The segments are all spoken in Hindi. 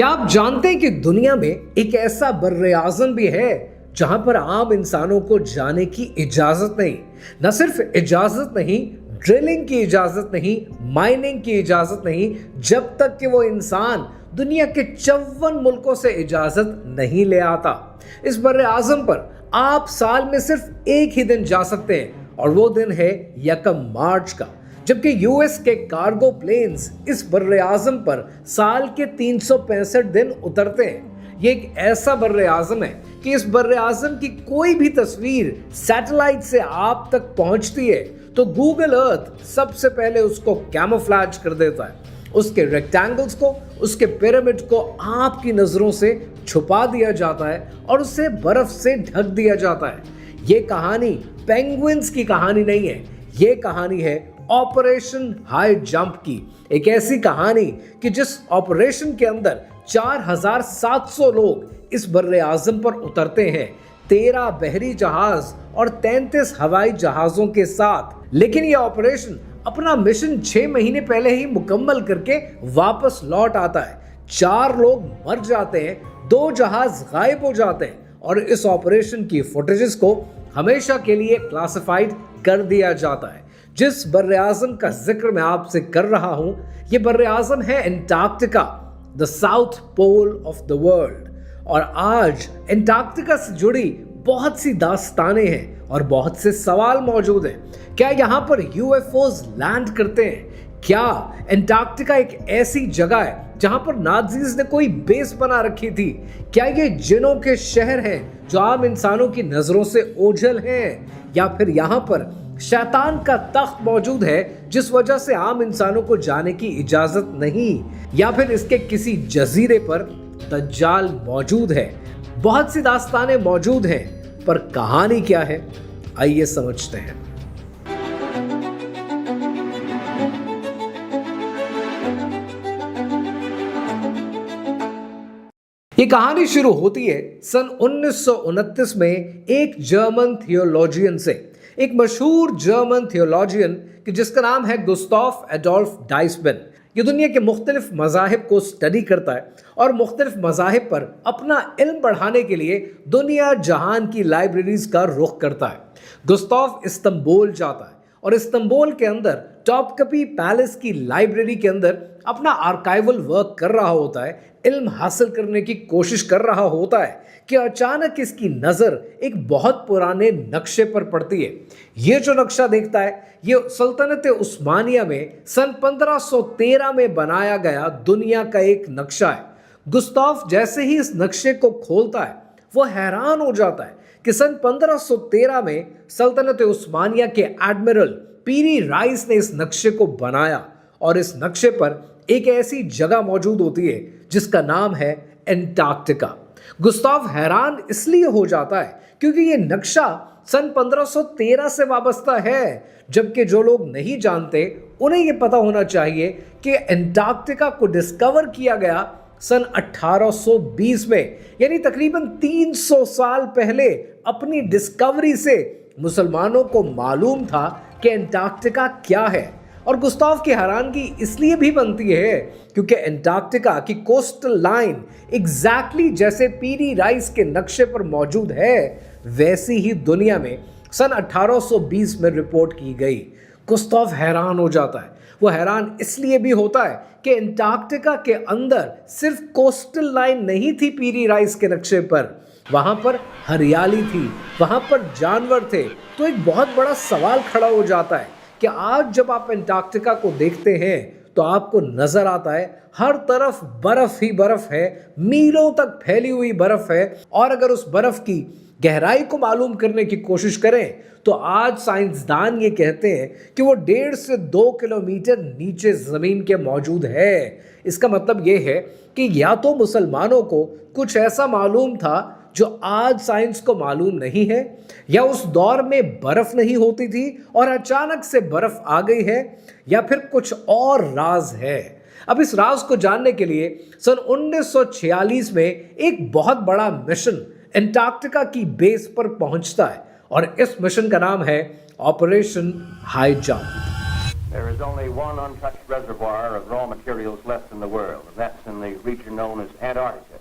क्या आप जानते हैं कि दुनिया में एक ऐसा बर्रे आज़म भी है जहां पर आम इंसानों को जाने की इजाजत नहीं। न सिर्फ इजाजत नहीं, ड्रिलिंग की इजाजत नहीं, माइनिंग की इजाजत नहीं, जब तक कि वो इंसान दुनिया के 54 मुल्कों से इजाजत नहीं ले आता। इस बर्रे आज़म पर आप साल में सिर्फ एक ही दिन जा सकते हैं और वो दिन है 1 मार्च का, जबकि यूएस के कार्गो प्लेन्स इस बर्रे आज़म पर साल के 365 दिन उतरते हैं। ये एक ऐसा बर्रे आज़म है कि इस बर्रे आज़म की कोई भी तस्वीर सैटेलाइट से आप तक पहुंचती है तो गूगल अर्थ सबसे पहले उसको कैमोफ्लेज कर देता है। उसके रेक्टेंगल्स को, उसके पिरामिड को आपकी नजरों से छुपा दिया जाता है और उसे बर्फ से ढक दिया जाता है। ये कहानी पेंगुइन्स की कहानी नहीं है, ये कहानी है ऑपरेशन हाई जंप की। एक ऐसी कहानी कि जिस ऑपरेशन के अंदर 4700 लोग इस बर्रे आज़म पर उतरते हैं, 13 बहरी जहाज और 33 हवाई जहाजों के साथ। लेकिन यह ऑपरेशन अपना मिशन 6 महीने पहले ही मुकम्मल करके वापस लौट आता है। 4 लोग मर जाते हैं, 2 जहाज गायब हो जाते हैं और इस ऑपरेशन की फुटेजेस को हमेशा के लिए क्लासिफाइड कर दिया जाता है। जिस बर्रे आज़म का जिक्र मैं आपसे कर रहा हूं, यह बर्रे आज़म है Antarctica, the south pole of the world. और आज एंटार्क्टिका से जुड़ी बहुत सी दास्तानें हैं और बहुत से सवाल मौजूद हैं। क्या यहाँ पर यूएफओज लैंड करते हैं? क्या एंटार्क्टिका एक ऐसी जगह है जहां पर नाज़ीज ने कोई बेस बना रखी थी? क्या ये जिनों के शहर हैं जो आम इंसानों की नजरों से ओझल हैं? या फिर यहाँ पर शैतान का तख्त मौजूद है जिस वजह से आम इंसानों को जाने की इजाजत नहीं? या फिर इसके किसी जजीरे पर दज्जाल मौजूद है? बहुत सी दास्तानें मौजूद हैं, पर कहानी क्या है, आइए समझते हैं। ये कहानी शुरू होती है सन 1929 में एक जर्मन थियोलॉजियन से, एक मशहूर जर्मन थियोलॉजियन कि जिसका नाम है गुस्ताफ एडोल्फ डाइसबेन। ये दुनिया के मुख्तलिफ मज़ाहिब को स्टडी करता है और मुख्तलिफ मज़ाहिब पर अपना इल्म बढ़ाने के लिए दुनिया जहान की लाइब्रेरीज का रुख करता है। गुस्ताफ इस्तांबुल जाता है और इस्तांबुल के अंदर टॉपकपी पैलेस की लाइब्रेरी के अंदर अपना आर्काइवल वर्क कर रहा होता है, इल्म हासिल करने की कोशिश कर रहा होता है कि अचानक इसकी नज़र एक बहुत पुराने नक्शे पर पड़ती है। ये जो नक्शा देखता है, ये सल्तनत उस्मानिया में सन 1513 में बनाया गया दुनिया का एक नक्शा है। गुस्ताफ जैसे ही इस नक्शे को खोलता है, वो हैरान हो जाता है कि सन 1513 में सल्तनत उस्मानिया के एडमिरल पीरी राइस ने इस नक्शे को बनाया और इस नक्शे पर एक ऐसी जगह मौजूद होती है जिसका नाम है एंटार्क्टिका। गुस्ताफ हैरान इसलिए हो जाता है क्योंकि ये नक्शा सन 1513 से वाबस्ता है, जबकि जो लोग नहीं जानते उन्हें ये पता होना चाहिए कि एंटार्क्टिका को डिस्कवर किया गया सन 1820 में, यानी तकरीबन 300 साल पहले। अपनी डिस्कवरी से मुसलमानों को मालूम था कि एंटार्क्टिका क्या है। और गुस्ताफ की हैरानगी इसलिए भी बनती है क्योंकि एंटार्क्टिका की कोस्टल लाइन एग्जैक्टली जैसे पीरी राइस के नक्शे पर मौजूद है, वैसी ही दुनिया में सन 1820 में रिपोर्ट की गई। गुस्ताफ हैरान हो जाता है। वो हैरान इसलिए भी होता है कि एंटार्क्टिका के अंदर सिर्फ कोस्टल लाइन नहीं थी पीरी राइस के नक्शे पर, वहां पर हरियाली थी, वहां पर जानवर थे। तो एक बहुत बड़ा सवाल खड़ा हो जाता है कि आज जब आप एंटार्क्टिका को देखते हैं तो आपको नजर आता है हर तरफ बर्फ ही बर्फ है, मीलों तक फैली हुई बर्फ है। और अगर उस बर्फ की गहराई को मालूम करने की कोशिश करें तो आज साइंसदान ये कहते हैं कि वो 1.5 से 2 किलोमीटर नीचे जमीन के मौजूद है। इसका मतलब ये है कि या तो मुसलमानों को कुछ ऐसा मालूम था जो आज साइंस को मालूम नहीं है, या उस दौर में बर्फ नहीं होती थी और अचानक से बर्फ आ गई है, या फिर कुछ और राज है। अब इस राज को जानने के लिए सन 1946 में एक बहुत बड़ा मिशन एंटार्क्टिका की बेस पर पहुंचता है और इस मिशन का नाम है operation high jump. There is only one untouched reservoir of raw materials left in the world, and that's in the region known as Antarctica,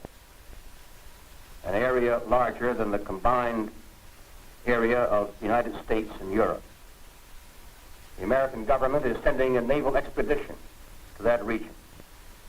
an area larger than the combined area of the United States and Europe. The American government is sending a naval expedition to that region.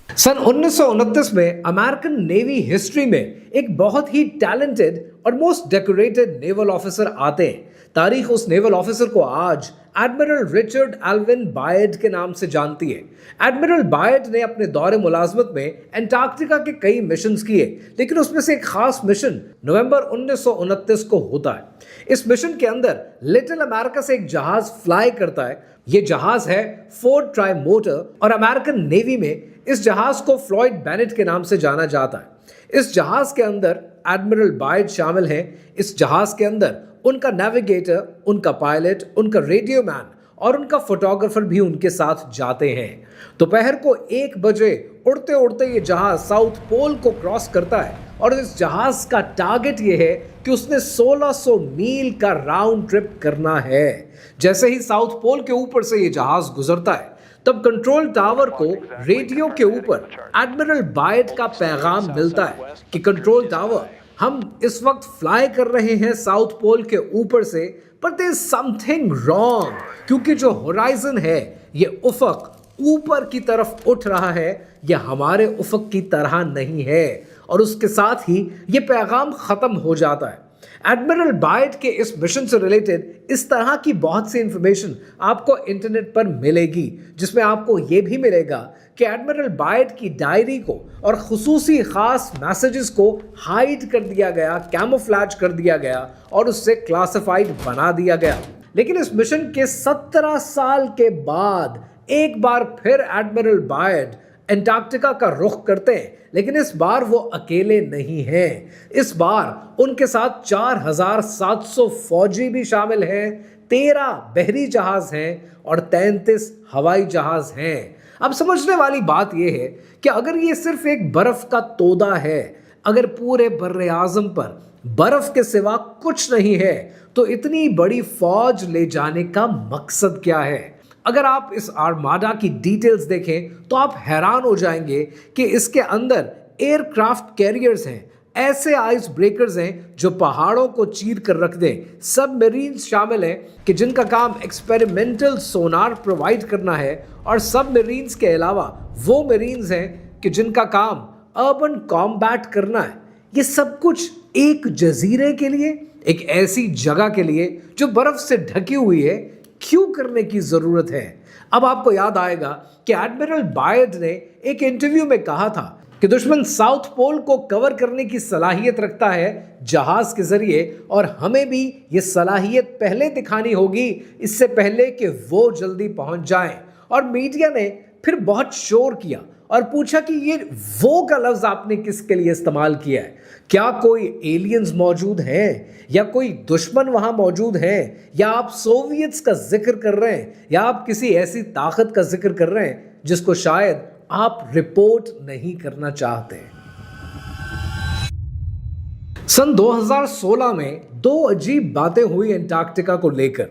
सन 1929 में अमेरिकन नेवी हिस्ट्री में एक बहुत ही टैलेंटेड और मोस्ट डेकोरेटेड नेवल ऑफिसर आते हैं। तारीख उस नेवल ऑफिसर को आज एडमिरल रिचर्ड एल्विन बायड के नाम से जानती है। एडमिरल बायड ने अपने दौरे मुलाजमत में एंटार्क्टिका के कई मिशंस किए, लेकिन उसमें से एक खास मिशन नवंबर 1929 को होता है। इस मिशन के अंदर लिटिल अमेरिका से एक जहाज फ्लाई करता है। ये जहाज है फोर्ड ट्राइमोटर और अमेरिकन नेवी में इस जहाज को फ्लॉयड बेनेट के नाम से जाना जाता है। इस जहाज के अंदर एडमिरल बायड शामिल हैं। इस जहाज के अंदर उनका नेविगेटर, उनका पायलट, उनका रेडियो मैन और उनका फोटोग्राफर भी उनके साथ जाते हैं। दोपहर को 1 बजे उड़ते उड़ते ये जहाज साउथ पोल को क्रॉस करता है और इस जहाज का टारगेट ये है कि उसने 1600 मील का राउंड ट्रिप करना है। जैसे ही साउथ पोल के ऊपर से ये जहाज गुजरता है, तब कंट्रोल टावर को रेडियो के ऊपर एडमिरल बायड का पैगाम मिलता है कि कंट्रोल टावर, हम इस वक्त फ्लाई कर रहे हैं साउथ पोल के ऊपर से, पर देयर इज समथिंग रॉन्ग, क्योंकि जो होराइजन है, ये उफक ऊपर की तरफ उठ रहा है, ये हमारे उफक की तरह नहीं है। और उसके साथ ही ये पैगाम खत्म हो जाता है। एडमिरल बायड के इस मिशन से रिलेटेड इस तरह की बहुत सी इंफॉर्मेशन आपको इंटरनेट पर मिलेगी, जिसमें आपको ये भी मिलेगा कि एडमिरल बायड की डायरी को और खुसूसी खास मैसेजेस को हाइड कर दिया गया, कैमोफ्लैज कर दिया गया और उससे क्लासिफाइड बना दिया गया। लेकिन इस मिशन के 17 साल के बाद एक बार फिर एडमिरल बायड एंटार्क्टिका का रुख करते हैं, लेकिन इस बार वो अकेले नहीं हैं। इस बार उनके साथ 4700 फौजी भी शामिल हैं, 13 बहरी जहाज हैं और 33 हवाई जहाज हैं। अब समझने वाली बात यह है कि अगर ये सिर्फ एक बर्फ का तोदा है, अगर पूरे बर्रे आज़म पर बर्फ के सिवा कुछ नहीं है, तो इतनी बड़ी फौज ले जाने का मकसद क्या है? अगर आप इस आर्माडा की डिटेल्स देखें तो आप हैरान हो जाएंगे कि इसके अंदर एयरक्राफ्ट कैरियर्स हैं, ऐसे आइस ब्रेकर्स हैं जो पहाड़ों को चीर कर रख दें, सबमरीन्स शामिल हैं कि जिनका काम एक्सपेरिमेंटल सोनार प्रोवाइड करना है, और सबमरीन्स के अलावा वो मरीन्स हैं कि जिनका काम अर्बन कॉम्बैट करना है। ये सब कुछ एक जजीरे के लिए, एक ऐसी जगह के लिए जो बर्फ से ढकी हुई है, क्यों करने की जरूरत है? अब आपको याद आएगा कि एडमिरल बायड ने एक इंटरव्यू में कहा था कि दुश्मन साउथ पोल को कवर करने की सलाहियत रखता है जहाज के जरिए, और हमें भी ये सलाहियत पहले दिखानी होगी, इससे पहले कि वो जल्दी पहुंच जाएं। और मीडिया ने फिर बहुत शोर किया और पूछा कि ये वो का लफ्ज आपने किसके लिए इस्तेमाल किया है? क्या कोई एलियंस मौजूद हैं, या कोई दुश्मन वहां मौजूद हैं, या आप सोवियट्स का जिक्र कर रहे हैं, या आप किसी ऐसी ताकत का जिक्र कर रहे हैं जिसको शायद आप रिपोर्ट नहीं करना चाहते? सन 2016 में 2 अजीब बातें हुई एंटार्क्टिका को लेकर।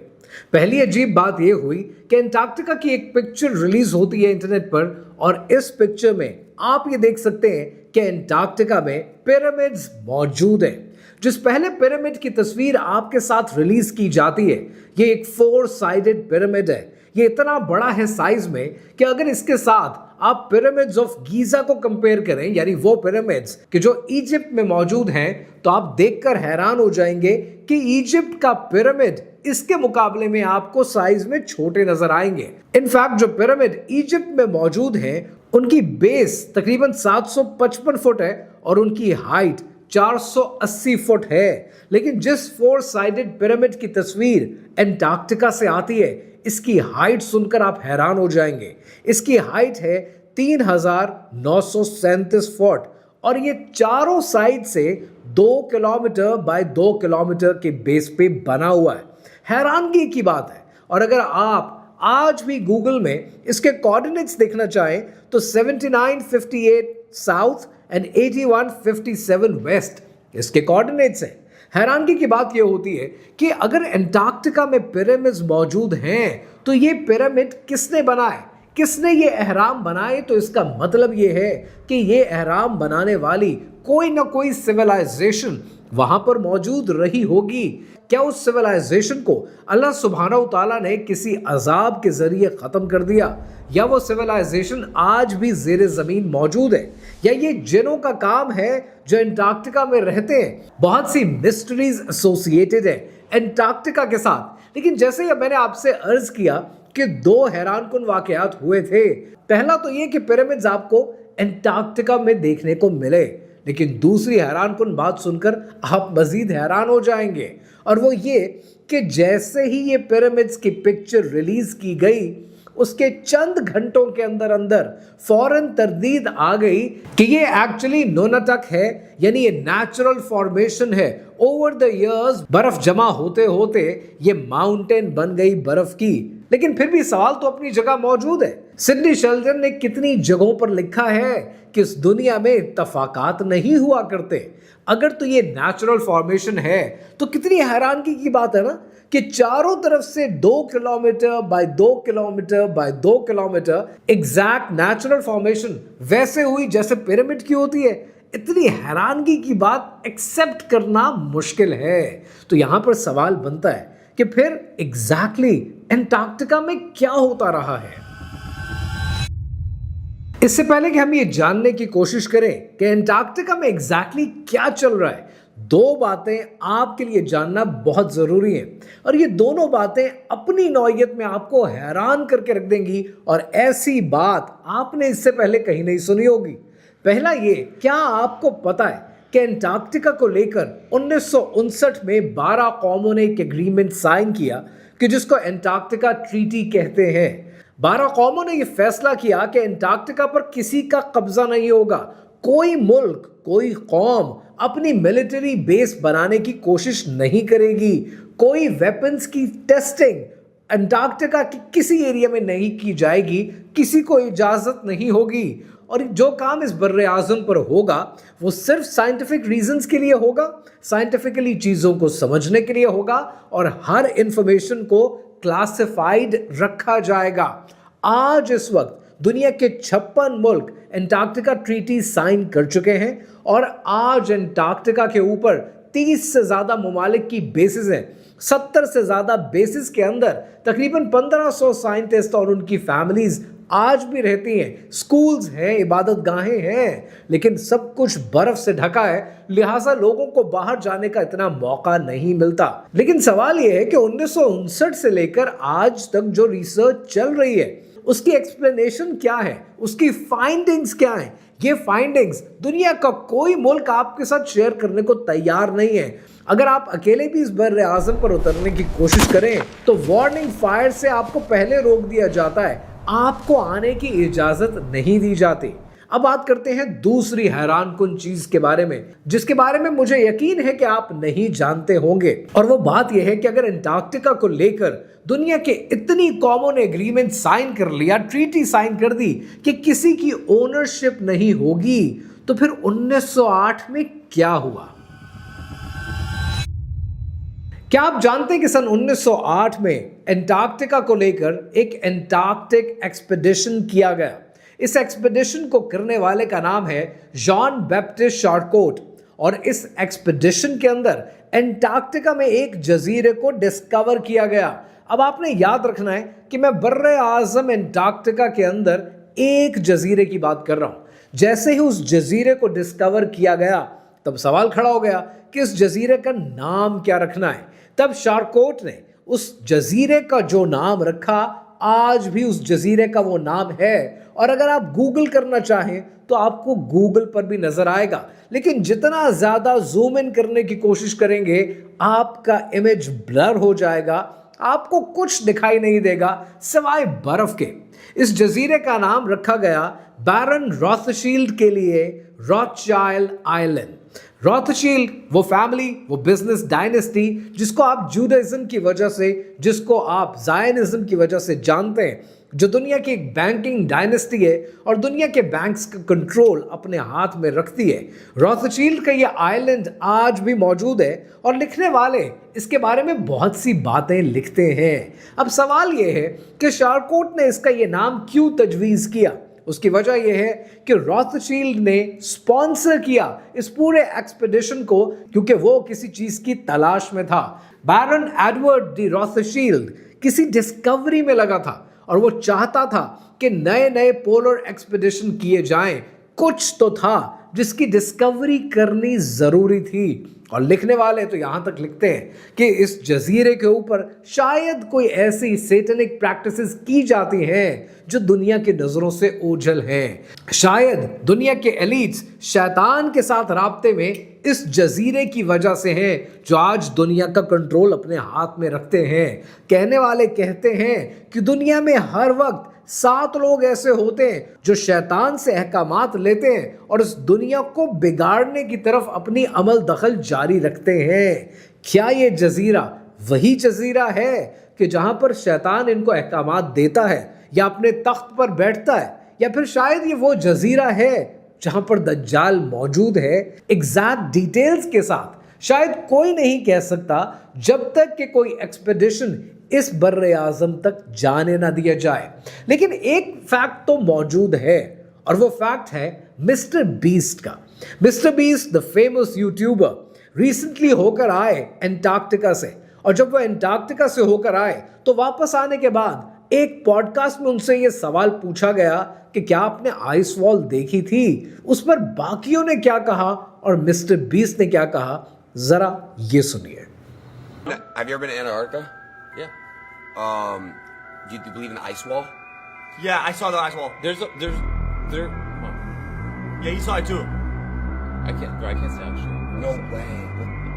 पहली अजीब बात यह हुई कि एंटार्क्टिका की एक पिक्चर रिलीज होती है इंटरनेट पर, और इस पिक्चर में आप ये देख सकते हैं कि एंटार्क्टिका में पिरामिड्स मौजूद हैं। जिस पहले पिरामिड की तस्वीर आपके साथ रिलीज की जाती है, ये एक 4 साइडेड पिरामिड है। ये इतना बड़ा है साइज में कि अगर इसके साथ आप पिरामिड्स ऑफ गीजा को कंपेयर करें, यानी वो पिरामिड्स कि जो इजिप्ट में मौजूद हैं, तो आप देखकर हैरान हो जाएंगे कि इजिप्ट का पिरामिड इसके मुकाबले में आपको साइज में छोटे नजर आएंगे। इनफैक्ट जो पिरामिड इजिप्ट में मौजूद हैं, उनकी बेस तकरीबन 755 फुट है और उनकी हाइट 480 फुट है। लेकिन जिस 4 साइडेड पिरामिड की तस्वीर एंटार्क्टिका से आती है, इसकी हाइट सुनकर आप हैरान हो जाएंगे। इसकी हाइट है 3937 फुट और ये चारों साइड से 2 किलोमीटर बाय 2 किलोमीटर के बेस पे बना हुआ है। हैरानगी की बात है। और अगर आप आज भी गूगल में इसके कोऑर्डिनेट्स देखना चाहें तो 7958 साउथ एंड 8157 वेस्ट इसके कोऑर्डिनेट्स हैं। हैरानगी की बात यह होती है कि अगर एंटार्क्टिका में पिरामिड्स मौजूद हैं तो ये पिरामिड किसने बनाए, किसने ये अहराम बनाए? तो इसका मतलब ये है कि ये अहराम बनाने वाली कोई ना कोई सिविलाइजेशन वहां पर मौजूद रही होगी। क्या उस सिविलाइजेशन को अल्लाह सुब्हानहू तआला ने किसी अजाब के जरिए खत्म कर दिया, या वो सिविलाइजेशन आज भी ज़ेरे ज़मीन मौजूद है, या ये जिनों का काम है जो एंटार्क्टिका में रहते हैं? बहुत सी मिस्ट्रीज एसोसिएटेड है एंटार्क्टिका के साथ। लेकिन जैसे ही मैंने आपसे अर्ज किया कि दो हैरानकुन वाकयात हुए थे। पहला तो ये कि पिरामिड्स आपको एंटार्क्टिका में देखने को मिले, लेकिन दूसरी हैरानकुन बात सुनकर आप मजीद हैरान हो जाएंगे, और वो ये कि जैसे ही ये पिरामिड्स की पिक्चर रिलीज की गई उसके चंद घंटों के अंदर अंदर फौरन तरदीद आ गई कि ये एक्चुअली नोनाटक है, यानी ये नेचुरल फॉर्मेशन है। ओवर द इयर्स बर्फ जमा होते होते ये माउंटेन बन गई बर्फ की। लेकिन फिर भी सवाल तो अपनी जगह मौजूद है। सिडनी शेल्डन ने कितनी जगहों पर लिखा है कि इस दुनिया में इत्तफाकात नहीं हुआ करते। अगर तो ये नेचुरल फॉर्मेशन है तो कितनी हैरानगी की बात है ना कि चारों तरफ से 2 kilometre bye 2 kilometre bye 2 kilometre exact natural formation वैसे हुई जैसे पिरामिड की होती है। इतनी हैरानगी की बात एक्सेप्ट करना मुश्किल है। तो यहां पर सवाल बनता है कि फिर एग्जैक्टली एंटार्क्टिका में क्या होता रहा है। इससे पहले कि हम ये जानने की कोशिश करें कि एंटार्क्टिका में एग्जैक्टली क्या चल रहा है, दो बातें आपके लिए जानना बहुत जरूरी है, और ये दोनों बातें अपनी नौयत में आपको हैरान करके रख देंगी, और ऐसी बात आपने इससे पहले कहीं नहीं सुनी होगी। पहला ये, क्या आपको पता है कि एंटार्क्टिका को लेकर 1959 में 12 कौमों ने एक एग्रीमेंट साइन किया कि जिसको एंटार्क्टिका ट्रीटी कहते हैं। 12 कौमों ने यह फैसला किया कि एंटार्क्टिका पर किसी का कब्जा नहीं होगा। कोई मुल्क, कोई कौम अपनी मिलिट्री बेस बनाने की कोशिश नहीं करेगी। कोई वेपन्स की टेस्टिंग अंटार्कटिका के किसी एरिया में नहीं की जाएगी, किसी को इजाजत नहीं होगी। और जो काम इस बर्रे आज़म पर होगा वो सिर्फ साइंटिफिक रीजंस के लिए होगा, साइंटिफिकली चीज़ों को समझने के लिए होगा, और हर इंफॉर्मेशन को क्लासिफाइड रखा जाएगा। आज इस वक्त दुनिया के 56 मुल्क एंटार्क्टिका ट्रीटी साइन कर चुके हैं, और आज एंटार्क्टिका के ऊपर 30 से ज़्यादा ममालिक की बेसिस हैं। 70 से ज़्यादा बेसिस के अंदर तकरीबन 1500 साइंटिस्ट और उनकी फैमिलीज आज भी रहती हैं। स्कूल्स हैं, इबादत गाहें हैं, लेकिन सब कुछ बर्फ से ढका है, लिहाजा लोगों को बाहर जाने का इतना मौका नहीं मिलता। लेकिन सवाल यह है कि 1959 से लेकर आज तक जो रिसर्च चल रही है उसकी एक्सप्लेनेशन क्या है, उसकी फाइंडिंग्स क्या है। ये फाइंडिंग्स दुनिया का कोई मुल्क आपके साथ शेयर करने को तैयार नहीं है। अगर आप अकेले भी इस बर्रे आज़म पर उतरने की कोशिश करें तो वार्निंग फायर से आपको पहले रोक दिया जाता है, आपको आने की इजाजत नहीं दी जाती। अब बात करते हैं दूसरी हैरानकुन चीज के बारे में, जिसके बारे में मुझे यकीन है कि आप नहीं जानते होंगे, और वो बात यह है कि अगर एंटार्क्टिका को लेकर दुनिया के इतनी कौमों ने एग्रीमेंट साइन कर लिया, ट्रीटी साइन कर दी कि किसी की ओनरशिप नहीं होगी, तो फिर 1908 में क्या हुआ? क्या आप जानते हैं कि सन 1908 में एंटार्क्टिका को लेकर एक एंटार्क्टिक एक्सपेडिशन किया गया। इस एक्सपेडिशन को करने वाले का नाम है जॉन बैप्टिस्ट शार्कोट, और इस एक्सपेडिशन के अंदर एंटार्क्टिका में एक जजीरे को डिस्कवर किया गया। अब आपने याद रखना है कि मैं बर्रे आज़म एंटार्क्टिका के अंदर एक जजीरे की बात कर रहा हूं। जैसे ही उस जजीरे को डिस्कवर किया गया तब सवाल खड़ा हो गया कि इस जजीरे का नाम क्या रखना है। तब शार्कोट ने उस जजीरे का जो नाम रखा, आज भी उस जजीरे का वो नाम है, और अगर आप गूगल करना चाहें तो आपको गूगल पर भी नजर आएगा। लेकिन जितना ज्यादा जूम इन करने की कोशिश करेंगे आपका इमेज ब्लर हो जाएगा, आपको कुछ दिखाई नहीं देगा सिवाय बर्फ के। इस जजीरे का नाम रखा गया बैरन रॉथशील्ड के लिए रॉथशाइल्ड आइलैंड। रॉथशील्ड वो फैमिली, वो बिजनेस डायनेस्टी जिसको आप जूडाइज्म की वजह से, जिसको आप जायनिज्म की वजह से जानते हैं, जो दुनिया की एक बैंकिंग डायनेस्टी है और दुनिया के बैंक्स का कंट्रोल अपने हाथ में रखती है। रॉथशील्ड का ये आइलैंड आज भी मौजूद है और लिखने वाले इसके बारे में बहुत सी बातें लिखते हैं। अब सवाल ये है कि शारकोट ने इसका ये नाम क्यों तजवीज़ किया। उसकी वजह यह है कि रॉथशील्ड ने स्पॉन्सर किया इस पूरे एक्सपेडिशन को क्योंकि वो किसी चीज की तलाश में था। बैरन एडवर्ड डी रॉथशील्ड किसी डिस्कवरी में लगा था और वो चाहता था कि नए नए पोलर एक्सपेडिशन किए जाएं। कुछ तो था जिसकी डिस्कवरी करनी जरूरी थी और लिखने वाले तो यहां तक लिखते हैं कि इस जजीरे के ऊपर शायद कोई ऐसी सैटेनिक प्रैक्टिसेस की जाती हैं जो दुनिया की नजरों से ओझल हैं। शायद दुनिया के एलीट्स शैतान के साथ राब्ते में इस जजीरे की वजह से हैं जो आज दुनिया का कंट्रोल अपने हाथ में रखते हैं। कहने वाले कहते हैं कि दुनिया में हर वक्त 7 लोग ऐसे होते हैं जो शैतान से अहकामात लेते हैं और इस दुनिया को बिगाड़ने की तरफ अपनी अमल दखल जारी रखते हैं। क्या ये जजीरा वही जजीरा है कि जहां पर शैतान इनको अहकामात देता है या अपने तख्त पर बैठता है, या फिर शायद ये वो जजीरा है जहां पर दज्जाल मौजूद है? एग्जैक्ट डिटेल्स के साथ शायद कोई नहीं कह सकता जब तक कि कोई एक्सपेडिशन इस बर्रे आजम तक जाने ना दिया जाए। लेकिन एक फैक्ट तो मौजूद है और वो फैक्ट है मिस्टर बीस्ट का। Mister beast the famous YouTuber recently होकर आए एंटार्क्टिका से, और जब वो एंटार्क्टिका से होकर आए तो वापस आने के बाद एक पॉडकास्ट में उनसे ये सवाल पूछा गया कि क्या आपने आइस वॉल देखी थी। उस पर बाकियों ने क्या कहा और मिस्टर बीस्ट ने क्या कहा, जरा ये सुनिए। Have you ever been to Antarctica? Yeah. Do you believe in the ice wall? Yeah, I saw the ice wall. There. Come on. Yeah, you saw it too. I can't say I'm sure. No way.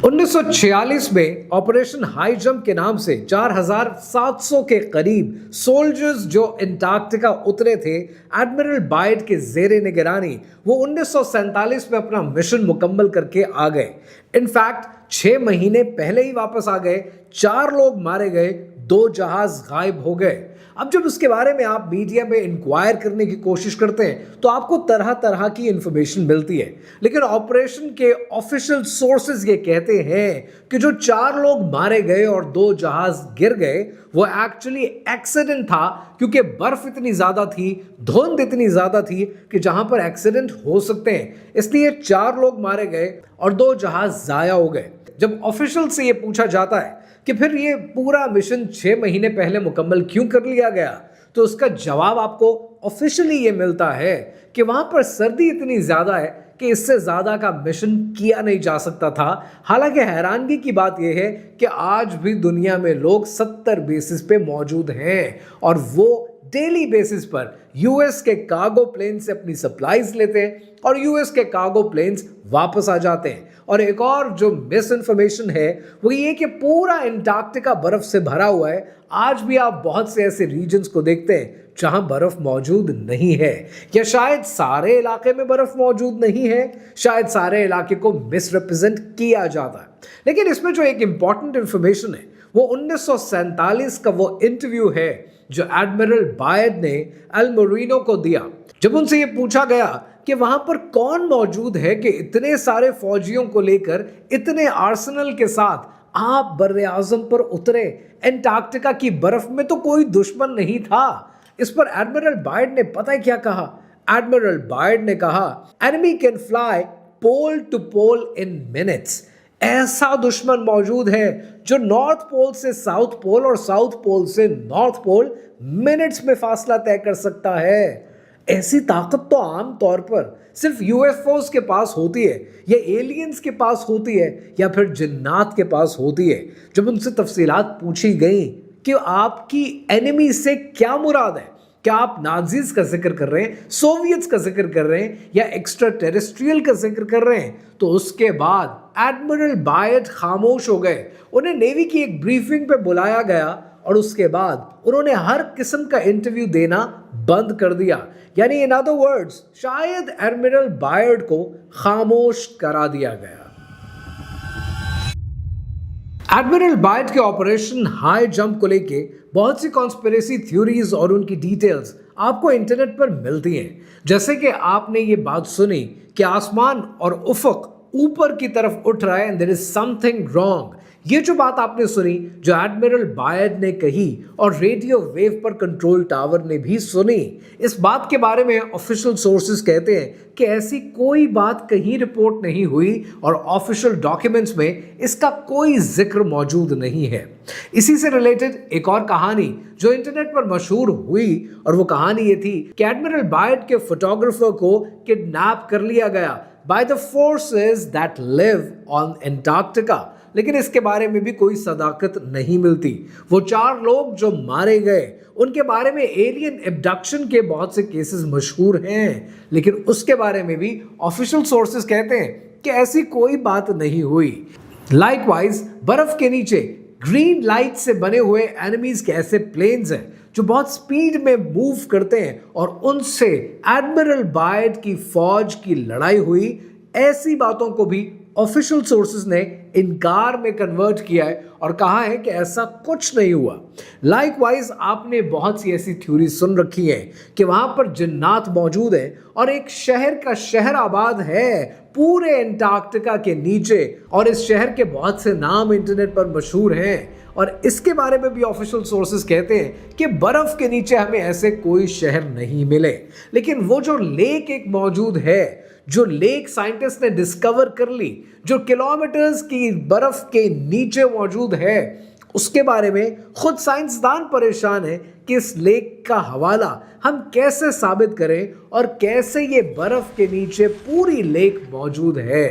1946 में ऑपरेशन हाई जंप के नाम से 4700 के करीब सोल्जर्स जो एंटार्क्टिका उतरे थे एडमिरल बायड के जेरे निगरानी, वो 1947 में अपना मिशन मुकम्मल करके आ गए। इनफैक्ट 6 महीने पहले ही वापस आ गए। 4 लोग मारे गए, 2 जहाज गायब हो गए। अब जब उसके बारे में आप मीडिया में इंक्वायर करने की कोशिश करते हैं तो आपको तरह तरह की इंफॉर्मेशन मिलती है, लेकिन ऑपरेशन के ऑफिशियल सोर्सेज ये कहते हैं कि जो 4 लोग मारे गए और 2 जहाज गिर गए वो एक्चुअली एक्सीडेंट था, क्योंकि बर्फ इतनी ज्यादा थी, धुंध इतनी ज्यादा थी कि जहां पर एक्सीडेंट हो सकते हैं, इसलिए 4 लोग मारे गए और 2 जहाज जाया हो गए। जब ऑफिशियल से ये पूछा जाता है कि फिर ये पूरा मिशन 6 महीने पहले मुकम्मल क्यों कर लिया गया, तो उसका जवाब आपको ऑफिशियली ये मिलता है कि वहां पर सर्दी इतनी ज्यादा है कि इससे ज्यादा का मिशन किया नहीं जा सकता था। हालांकि हैरानगी की बात यह है कि आज भी दुनिया में लोग 70 बेसिस पे मौजूद हैं और वो डेली बेसिस पर यूएस के कार्गो प्लेन से अपनी सप्लाईज लेते हैं और यूएस के कार्गो प्लेन्स वापस आ जाते हैं। और एक और जो मिस इन्फॉर्मेशन है वो ये कि पूरा एंटार्क्टिका बर्फ से भरा हुआ है। आज भी आप बहुत से ऐसे रीजन्स को देखते हैं जहां बर्फ मौजूद नहीं है, या शायद सारे इलाके में बर्फ मौजूद नहीं है, शायद सारे इलाके को मिसरिप्रेजेंट किया जाता है। लेकिन इसमें जो एक इंपॉर्टेंट इंफॉर्मेशन है वो 1947 का वो इंटरव्यू है जो एडमिरल बायड ने एल मोरिनो को दिया, जब उनसे ये पूछा गया कि वहां पर कौन मौजूद है कि इतने सारे फौजियों को लेकर इतने आर्सेनल के साथ आप बर्रे आजम पर उतरे। एंटार्क्टिका की बर्फ में तो कोई दुश्मन नहीं था। इस पर एडमिरल बायड ने पता है क्या कहा? एडमिरल बायड ने कहा, enemy can fly pole to pole in minutes. ऐसा दुश्मन मौजूद है जो नॉर्थ पोल से साउथ पोल और साउथ पोल से नॉर्थ पोल मिनट्स में फासला तय कर सकता है। ऐसी ताकत तो आम तौर पर सिर्फ यूएफओस के पास होती है, या एलियंस के पास होती है, या फिर जिन्नात के पास होती है। जब उनसे तफसीलात पूछी गई कि आपकी एनिमी से क्या मुराद है, क्या आप नाजीज का जिक्र कर रहे हैं, सोवियट्स का जिक्र कर रहे हैं, या एक्स्ट्रा टेरेस्ट्रियल का जिक्र कर रहे हैं, तो उसके बाद एडमिरल बायड खामोश हो गए। उन्हें नेवी की एक ब्रीफिंग पे बुलाया गया और उसके बाद उन्होंने हर किस्म का इंटरव्यू देना बंद कर दिया। यानी इन अदर वर्ड्स शायद एडमिरल बायड को खामोश करा दिया गया। एडमिरल बायट के ऑपरेशन हाई जंप को लेके बहुत सी कॉन्स्पिरेसी थ्योरीज और उनकी डिटेल्स आपको इंटरनेट पर मिलती हैं। जैसे कि आपने ये बात सुनी कि आसमान और उफक ऊपर की तरफ उठ रहा है and there is something wrong. ये जो बात आपने सुनी जो एडमिरल बायड ने कही और रेडियो वेव पर कंट्रोल टावर ने भी सुनी, इस बात के बारे में ऑफिशियल सोर्सेज कहते हैं कि ऐसी कोई बात कहीं रिपोर्ट नहीं हुई और ऑफिशियल डॉक्यूमेंट्स में इसका कोई जिक्र मौजूद नहीं है। इसी से रिलेटेड एक और कहानी जो इंटरनेट पर मशहूर हुई और वो कहानी ये थी कि एडमिरल बायड के फोटोग्राफर को किडनैप कर लिया गया by the forces that live on Antarctica, लेकिन इसके बारे में भी कोई सदाकत नहीं मिलती। वो 4 लोग जो मारे गए उनके बारे में एलियन एब्डक्शन के बहुत से केसेस मशहूर हैं, लेकिन उसके बारे में भी ऑफिशियल सोर्सेज कहते हैं कि ऐसी कोई बात नहीं हुई। लाइकवाइज बर्फ के नीचे ग्रीन लाइट से बने हुए एनिमीज के ऐसे प्लेन्स हैं जो बहुत स्पीड में मूव करते हैं और उनसे एडमिरल बायड की फौज की लड़ाई हुई, ऐसी बातों को भी ऑफिशियल सोर्सेज ने इनकार में कन्वर्ट किया है और कहा है कि ऐसा कुछ नहीं हुआ। लाइकवाइज आपने बहुत सी ऐसी थ्योरी सुन रखी है कि वहां पर जिन्नात मौजूद है और एक शहर का शहर आबाद है पूरे एंटार्क्टिका के नीचे, और इस शहर के बहुत से नाम इंटरनेट पर मशहूर हैं और इसके बारे में भी ऑफिशियल सोर्सेज कहते हैं कि बर्फ के नीचे हमें ऐसे कोई शहर नहीं मिले। लेकिन वो जो लेक एक मौजूद है, जो लेक साइंटिस्ट ने डिस्कवर कर ली, जो किलोमीटर्स की बर्फ के नीचे मौजूद है, उसके बारे में खुद साइंसदान परेशान है कि इस लेक का हवाला हम कैसे साबित करें और कैसे ये बर्फ के नीचे पूरी लेक मौजूद है।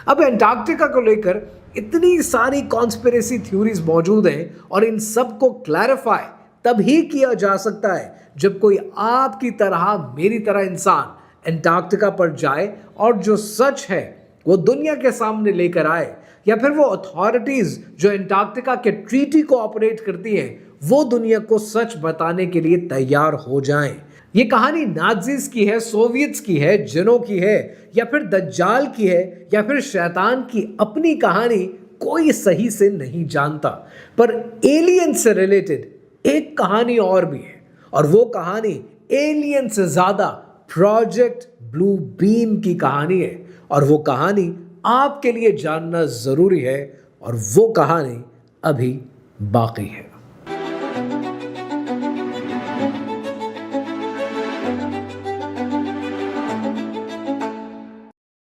अब एंटार्क्टिका को लेकर इतनी सारी कॉन्स्पिरेसी थ्योरीज मौजूद हैं और इन सब को क्लैरिफाई तभी किया जा सकता है जब कोई आपकी तरह मेरी तरह इंसान एंटार्क्टिका पर जाए और जो सच है वो दुनिया के सामने लेकर आए, या फिर वो अथॉरिटीज जो एंटार्क्टिका के ट्रीटी को ऑपरेट करती हैं वो दुनिया को सच बताने के लिए तैयार हो जाएं। ये कहानी नाज़ीज़ की है, सोवियट्स की है, जिनों की है, या फिर दज्जाल की है, या फिर शैतान की अपनी कहानी, कोई सही से नहीं जानता। पर एलियन से रिलेटेड एक कहानी और भी है और वो कहानी एलियन से ज्यादा प्रोजेक्ट ब्लू बीम की कहानी है और वो कहानी आपके लिए जानना जरूरी है और वो कहानी अभी बाकी है।